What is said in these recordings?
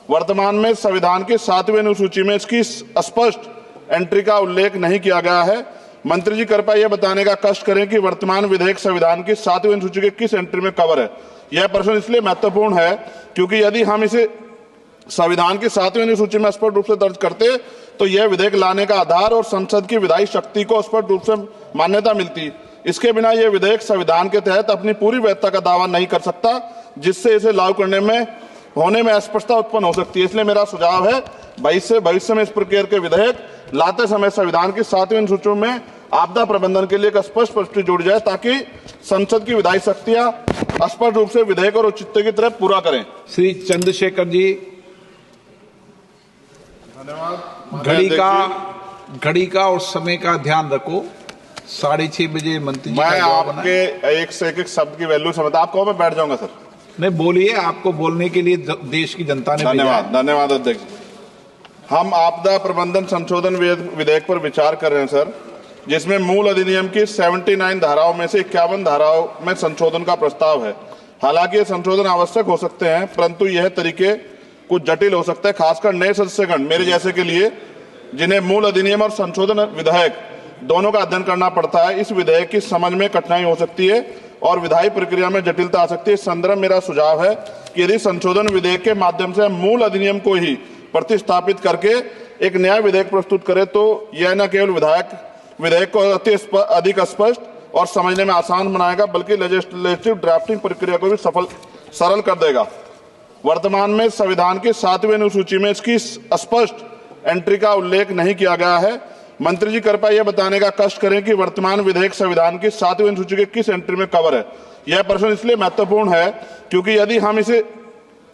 वर्तमान में संविधान की 7वीं अनुसूची में इसकी स्पष्ट एंट्री का उल्लेख नहीं किया गया है। मंत्री जी कृपया यह बताने का कष्ट करें कि वर्तमान विधेयक संविधान की 7वीं अनुसूची के किस एंट्री में कवर है। यह प्रश्न इसलिए महत्वपूर्ण है क्योंकि यदि हम इसे संविधान की 7वीं अनुसूची में स्पष्ट रूप से दर्ज करते तो यह विधेयक लाने का आधार और संसद की विधायी शक्ति को स्पष्ट रूप से मान्यता मिलती। इसके बिना यह विधेयक संविधान के तहत अपनी पूरी वैधता का दावा नहीं कर सकता, जिससे इसे लागू करने में होने में अस्पष्टता उत्पन्न हो सकती है। इसलिए मेरा सुझाव है भविष्य में इस प्रकार के विधेयक लाते समय संविधान की 7वीं अनुसूची में आपदा प्रबंधन के लिए एक स्पष्ट प्रविष्टि जोड़ी जाए ताकि संसद की विधायी शक्तियां स्पष्ट रूप से विधेयक और औचित्य की तरफ पूरा करें। श्री चंद्रशेखर जी, धन्यवाद। घड़ी का और समय का ध्यान रखो। 6:30 बजे मंत्री जी मैं आपके एक से एक शब्द की वैल्यू समझता। आप कहो मैं बैठ जाऊंगा सर। नहीं, बोलिए, आपको बोलने के लिए देश की जनता ने धन्यवाद अध्यक्ष। हम आपदा प्रबंधन संशोधन विधेयक पर विचार कर रहे हैं सर, जिसमें मूल अधिनियम की 79 धाराओं में से 51 धाराओं में संशोधन का प्रस्ताव है। हालांकि ये संशोधन आवश्यक हो सकते हैं, परंतु यह तरीके कुछ जटिल हो सकते हैं, खासकर नए सदस्यगण मेरे जैसे के लिए, जिन्हें मूल अधिनियम और संशोधन विधेयक दोनों का अध्ययन करना पड़ता है। इस विधेयक की समझ में कठिनाई हो सकती है और विधायी प्रक्रिया में जटिलता आ सकती है। इस संदर्भ मेरा सुझाव है कि यदि संशोधन विधेयक के माध्यम से मूल अधिनियम को ही प्रतिस्थापित करके एक नया विधेयक प्रस्तुत करे तो यह न केवल विधेयक को अधिक स्पष्ट और समझने में आसान बनाएगा, बल्कि लेजिस्लेटिव ड्राफ्टिंग प्रक्रिया को भी सरल कर देगा। वर्तमान में संविधान की 7वीं अनुसूची में इसकी स्पष्ट एंट्री का उल्लेख नहीं किया गया है। मंत्री जी कृपया यह बताने का कष्ट करें कि वर्तमान विधेयक संविधान की 7वीं अनुसूची के किस एंट्री में कवर है। यह प्रश्न इसलिए महत्वपूर्ण है क्योंकि यदि हम इसे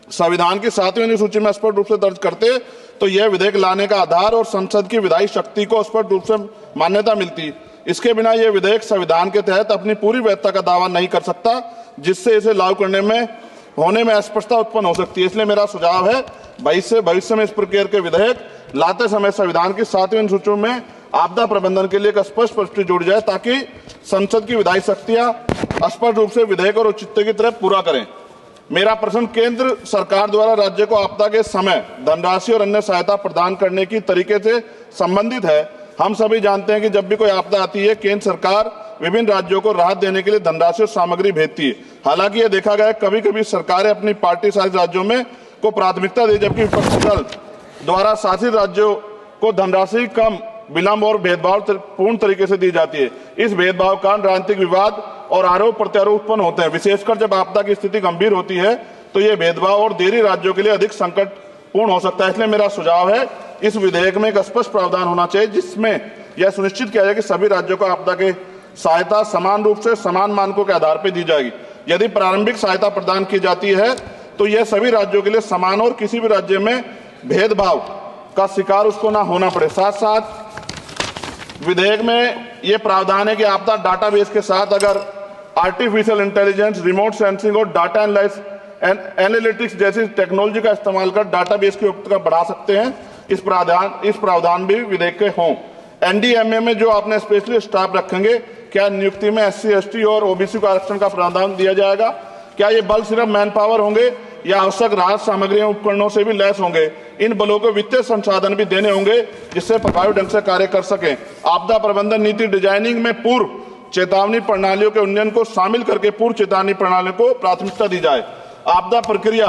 संविधान की 7वीं अनुसूची में स्पष्ट रूप से दर्ज करते तो यह विधेयक लाने का आधार और संसद की विधायी शक्ति को स्पष्ट रूप से मान्यता मिलती। इसके बिना यह विधेयक संविधान के तहत अपनी पूरी वैधता का दावा नहीं कर सकता, जिससे इसे लागू करने में होने में अस्पष्टता उत्पन्न हो सकती है। इसलिए मेरा सुझाव है भविष्य में इस प्रकार के विधेयक लाते समय संविधान की 7वीं अनुसूची में आपदा प्रबंधन के लिए एक स्पष्ट प्रविष्टि जोड़ी जाए ताकि संसद की विधायी शक्तियां स्पष्ट रूप से विधेयक और औचित्य की तरफ पूरा करें। मेरा प्रश्न केंद्र सरकार द्वारा राज्य को आपदा के समय धनराशि और अन्य सहायता प्रदान करने की तरीके से संबंधित है। हम सभी जानते हैं कि जब भी कोई आपदा आती है, केंद्र सरकार विभिन्न राज्यों को राहत देने के लिए धनराशि और सामग्री भेजती है। हालांकि यह देखा गया है कभी कभी सरकारें अपनी पार्टी शासित राज्यों में को प्राथमिकता दी, जबकि विपक्षी दल द्वारा शासित राज्यों को धनराशि कम, विलंब और भेदभाव पूर्ण तरीके से दी जाती है। इस भेदभाव का राजनीतिक विवाद और आरोप प्रत्यारोप उत्पन्न होते हैं। विशेषकर जब आपदा की स्थिति गंभीर होती है तो ये भेदभाव और देरी राज्यों के लिए अधिक संकटपूर्ण हो सकता है। इसलिए मेरा सुझाव है इस विधेयक में एक स्पष्ट प्रावधान होना चाहिए जिसमें यह सुनिश्चित किया जाए कि सभी राज्यों को आपदा के सहायता समान रूप से समान मानकों के आधार पर दी जाएगी। यदि प्रारंभिक सहायता प्रदान की जाती है तो यह सभी राज्यों के लिए समान और किसी भी राज्य में भेदभाव का शिकार उसको ना होना पड़े। साथ साथ विधेयक में यह प्रावधान है कि आपदा डाटाबेस के साथ अगर आर्टिफिशियल इंटेलिजेंस, रिमोट सेंसिंग और डाटा एनालिटिक्स जैसी टेक्नोलॉजी का इस्तेमाल कर डाटाबेस की उपयुक्तता बढ़ा सकते हैं। इस प्रावधान भी विधेयक के हों। एनडीएमए में जो आपने स्पेशली स्टाफ रखेंगे, क्या नियुक्ति में SC, ST और OBC को आरक्षण का प्रावधान दिया जाएगा? क्या ये बल सिर्फ मैन पावर होंगे या आवश्यक राहत सामग्रियों उपकरणों से भी लैस होंगे? इन बलों को वित्तीय संसाधन भी देने होंगे जिससे प्रभावी ढंग से कार्य कर सकें। आपदा प्रबंधन नीति डिजाइनिंग में पूर्व चेतावनी प्रणालियों के उन्नयन को शामिल करके पूर्व चेतावनी प्रणालियों को प्राथमिकता दी जाए। आपदा प्रक्रिया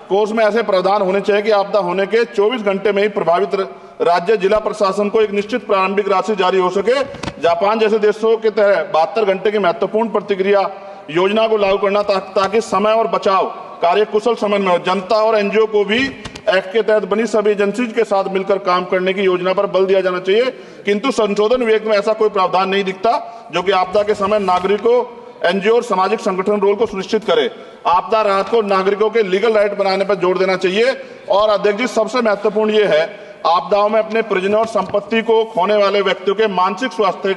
कोर्स में ऐसे प्रावधान होने चाहिए कि आपदा होने के 24 घंटे में ही प्रभावित राज्य जिला प्रशासन को एक निश्चित प्रारंभिक राशि जारी हो सके। जापान जैसे देशों के तरह 72 घंटे की महत्वपूर्ण प्रतिक्रिया योजना को लागू करना ताकि समय और बचाव कार्य कुशल समन्वय हो। जनता और NGO को भी एक्ट के तहत बनी सभी एजेंसीज के साथ मिलकर काम करने की योजना पर बल दिया जाना चाहिए, किंतु संशोधन विधेयक में ऐसा कोई प्रावधान नहीं दिखता जो कि आपदा के समय नागरिकों, NGO और सामाजिक संगठन रोल को सुनिश्चित करे। आपदा राहत को नागरिकों के लीगल राइट बनाने पर जोर देना चाहिए। और अध्यक्ष जी, सबसे महत्वपूर्ण ये है, आपदाओं में अपने परिजनों और संपत्ति को खोने वाले व्यक्तियों के मानसिक स्वास्थ्य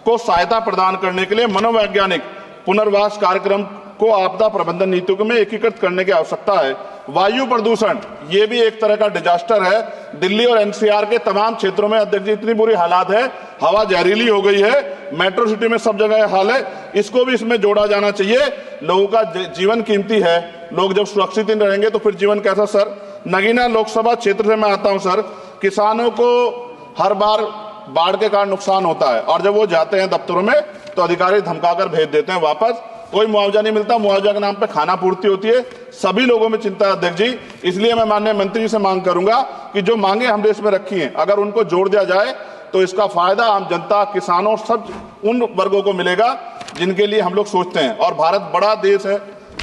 को सहायता प्रदान करने के लिए मनोवैज्ञानिक पुनर्वास कार्यक्रम को आपदा प्रबंधन नीतियों में एकीकृत करने की आवश्यकता है। वायु प्रदूषण ये भी एक तरह का डिजास्टर है। दिल्ली और NCR के तमाम क्षेत्रों में अध्यक्ष जी इतनी बुरी हालात है, हवा जहरीली हो गई है, मेट्रो सिटी में सब जगह हाल है। इसको भी इसमें जोड़ा जाना चाहिए। लोगों का जीवन कीमती है, लोग जब सुरक्षित नहीं रहेंगे तो फिर जीवन कैसा सर? नगीना लोकसभा क्षेत्र से मैं आता हूं सर। किसानों को हर बार बाढ़ के कारण नुकसान होता है और जब वो जाते हैं दफ्तरों में तो अधिकारी धमकाकर भेज देते हैं वापस, कोई मुआवजा नहीं मिलता। मुआवजा के नाम पे खाना पूर्ति होती है। सभी लोगों में चिंता है अध्यक्ष जी, इसलिए मैं माननीय मंत्री जी से मांग करूंगा कि जो मांगे हमने इसमें रखी हैं अगर उनको जोड़ दिया जाए तो इसका फायदा आम जनता, किसानों, सब उन वर्गों को मिलेगा जिनके लिए हम लोग सोचते हैं। और भारत बड़ा देश है,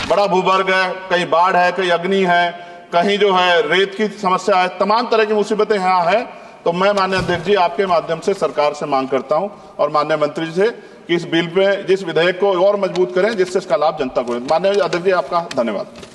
बड़ा भूवर्ग है, कहीं बाढ़ है, कहीं अग्नि है, कहीं जो है रेत की समस्या है, तमाम तरह की मुसीबतें यहाँ है। तो मैं माननीय अध्यक्ष जी आपके माध्यम से सरकार से मांग करता हूं और माननीय मंत्री जी से कि इस बिल पे, जिस विधेयक को और मजबूत करें जिससे इसका लाभ जनता को। माननीय अध्यक्ष जी आपका धन्यवाद।